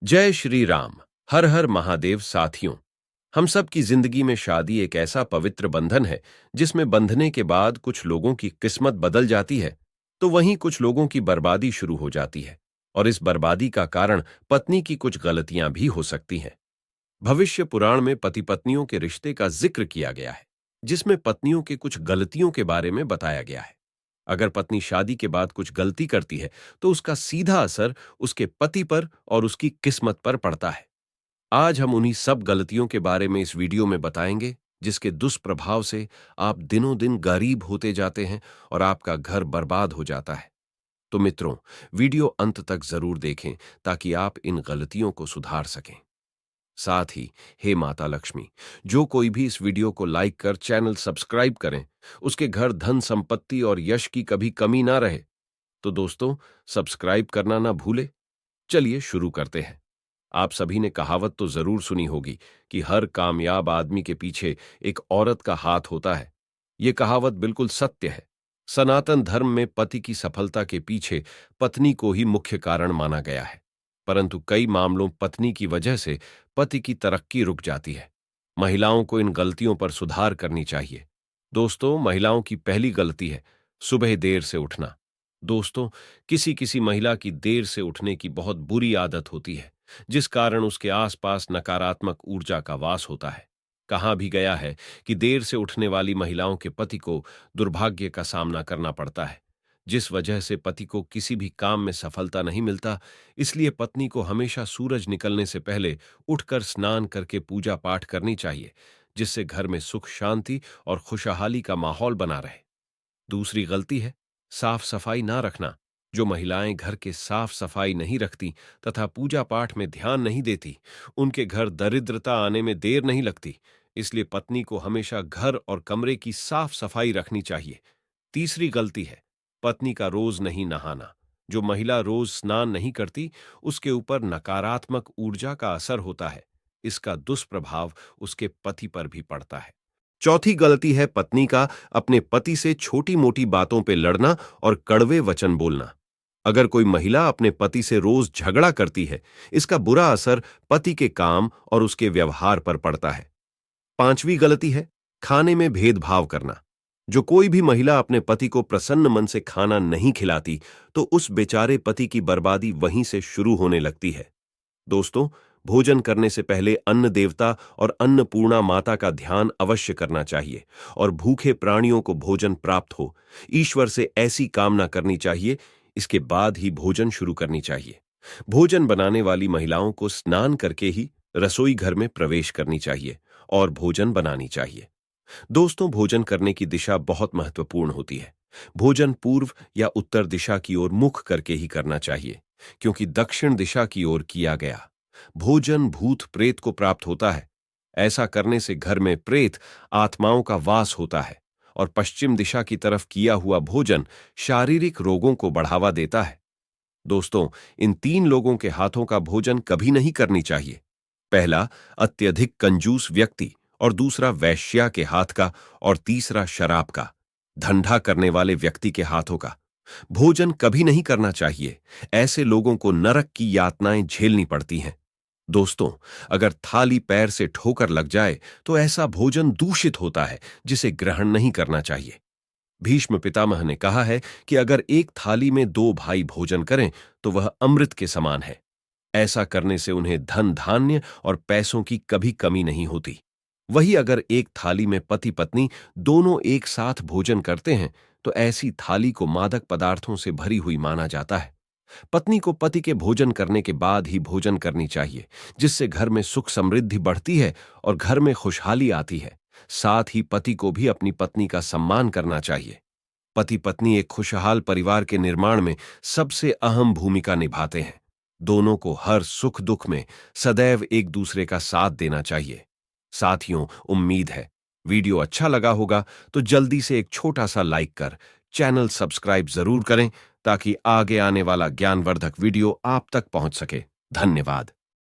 जय श्री राम। हर हर महादेव। साथियों, हम सब की जिंदगी में शादी एक ऐसा पवित्र बंधन है जिसमें बंधने के बाद कुछ लोगों की किस्मत बदल जाती है तो वहीं कुछ लोगों की बर्बादी शुरू हो जाती है। और इस बर्बादी का कारण पत्नी की कुछ गलतियां भी हो सकती हैं। भविष्य पुराण में पति पत्नियों के रिश्ते का जिक्र किया गया है, जिसमें पत्नियों के कुछ गलतियों के बारे में बताया गया है। अगर पत्नी शादी के बाद कुछ गलती करती है तो उसका सीधा असर उसके पति पर और उसकी किस्मत पर पड़ता है। आज हम उन्हीं सब गलतियों के बारे में इस वीडियो में बताएंगे जिसके दुष्प्रभाव से आप दिनों दिन गरीब होते जाते हैं और आपका घर बर्बाद हो जाता है। तो मित्रों, वीडियो अंत तक जरूर देखें ताकि आप इन गलतियों को सुधार सकें। साथ ही हे माता लक्ष्मी, जो कोई भी इस वीडियो को लाइक कर चैनल सब्सक्राइब करें, उसके घर धन संपत्ति और यश की कभी कमी ना रहे। तो दोस्तों, सब्सक्राइब करना ना भूले। चलिए शुरू करते हैं। आप सभी ने कहावत तो जरूर सुनी होगी कि हर कामयाब आदमी के पीछे एक औरत का हाथ होता है। ये कहावत बिल्कुल सत्य है। सनातन धर्म में पति की सफलता के पीछे पत्नी को ही मुख्य कारण माना गया है। परंतु कई मामलों पत्नी की वजह से पति की तरक्की रुक जाती है। महिलाओं को इन गलतियों पर सुधार करनी चाहिए। दोस्तों, महिलाओं की पहली गलती है सुबह देर से उठना। दोस्तों, किसी किसी महिला की देर से उठने की बहुत बुरी आदत होती है, जिस कारण उसके आसपास नकारात्मक ऊर्जा का वास होता है। कहा भी गया है कि देर से उठने वाली महिलाओं के पति को दुर्भाग्य का सामना करना पड़ता है, जिस वजह से पति को किसी भी काम में सफलता नहीं मिलता। इसलिए पत्नी को हमेशा सूरज निकलने से पहले उठकर स्नान करके पूजा पाठ करनी चाहिए, जिससे घर में सुख शांति और खुशहाली का माहौल बना रहे। दूसरी गलती है साफ सफाई ना रखना। जो महिलाएं घर के साफ सफाई नहीं रखती तथा पूजा पाठ में ध्यान नहीं देती, उनके घर दरिद्रता आने में देर नहीं लगती। इसलिए पत्नी को हमेशा घर और कमरे की साफ सफाई रखनी चाहिए। तीसरी गलती है पत्नी का रोज नहीं नहाना। जो महिला रोज स्नान नहीं करती, उसके ऊपर नकारात्मक ऊर्जा का असर होता है। इसका दुष्प्रभाव उसके पति पर भी पड़ता है। चौथी गलती है पत्नी का अपने पति से छोटी मोटी बातों पे लड़ना और कड़वे वचन बोलना। अगर कोई महिला अपने पति से रोज झगड़ा करती है, इसका बुरा असर पति के काम और उसके व्यवहार पर पड़ता है। पांचवी गलती है खाने में भेदभाव करना। जो कोई भी महिला अपने पति को प्रसन्न मन से खाना नहीं खिलाती, तो उस बेचारे पति की बर्बादी वहीं से शुरू होने लगती है। दोस्तों, भोजन करने से पहले अन्न देवता और अन्नपूर्णा माता का ध्यान अवश्य करना चाहिए और भूखे प्राणियों को भोजन प्राप्त हो, ईश्वर से ऐसी कामना करनी चाहिए। इसके बाद ही भोजन शुरू करनी चाहिए। भोजन बनाने वाली महिलाओं को स्नान करके ही रसोई घर में प्रवेश करनी चाहिए और भोजन बनानी चाहिए। दोस्तों, भोजन करने की दिशा बहुत महत्वपूर्ण होती है। भोजन पूर्व या उत्तर दिशा की ओर मुख करके ही करना चाहिए, क्योंकि दक्षिण दिशा की ओर किया गया भोजन भूत प्रेत को प्राप्त होता है। ऐसा करने से घर में प्रेत आत्माओं का वास होता है और पश्चिम दिशा की तरफ किया हुआ भोजन शारीरिक रोगों को बढ़ावा देता है। दोस्तों, इन तीन लोगों के हाथों का भोजन कभी नहीं करनी चाहिए। पहला, अत्यधिक कंजूस व्यक्ति, और दूसरा वैश्या के हाथ का, और तीसरा शराब का धंधा करने वाले व्यक्ति के हाथों का भोजन कभी नहीं करना चाहिए। ऐसे लोगों को नरक की यातनाएं झेलनी पड़ती हैं। दोस्तों, अगर थाली पैर से ठोकर लग जाए तो ऐसा भोजन दूषित होता है, जिसे ग्रहण नहीं करना चाहिए। भीष्म पितामह ने कहा है कि अगर एक थाली में दो भाई भोजन करें तो वह अमृत के समान है। ऐसा करने से उन्हें धन धान्य और पैसों की कभी कमी नहीं होती। वही अगर एक थाली में पति पत्नी दोनों एक साथ भोजन करते हैं तो ऐसी थाली को मादक पदार्थों से भरी हुई माना जाता है। पत्नी को पति के भोजन करने के बाद ही भोजन करनी चाहिए, जिससे घर में सुख समृद्धि बढ़ती है और घर में खुशहाली आती है। साथ ही पति को भी अपनी पत्नी का सम्मान करना चाहिए। पति पत्नी एक खुशहाल परिवार के निर्माण में सबसे अहम भूमिका निभाते हैं। दोनों को हर सुख दुख में सदैव एक दूसरे का साथ देना चाहिए। साथियों, उम्मीद है वीडियो अच्छा लगा होगा, तो जल्दी से एक छोटा सा लाइक कर चैनल सब्सक्राइब जरूर करें ताकि आगे आने वाला ज्ञानवर्धक वीडियो आप तक पहुंच सके। धन्यवाद।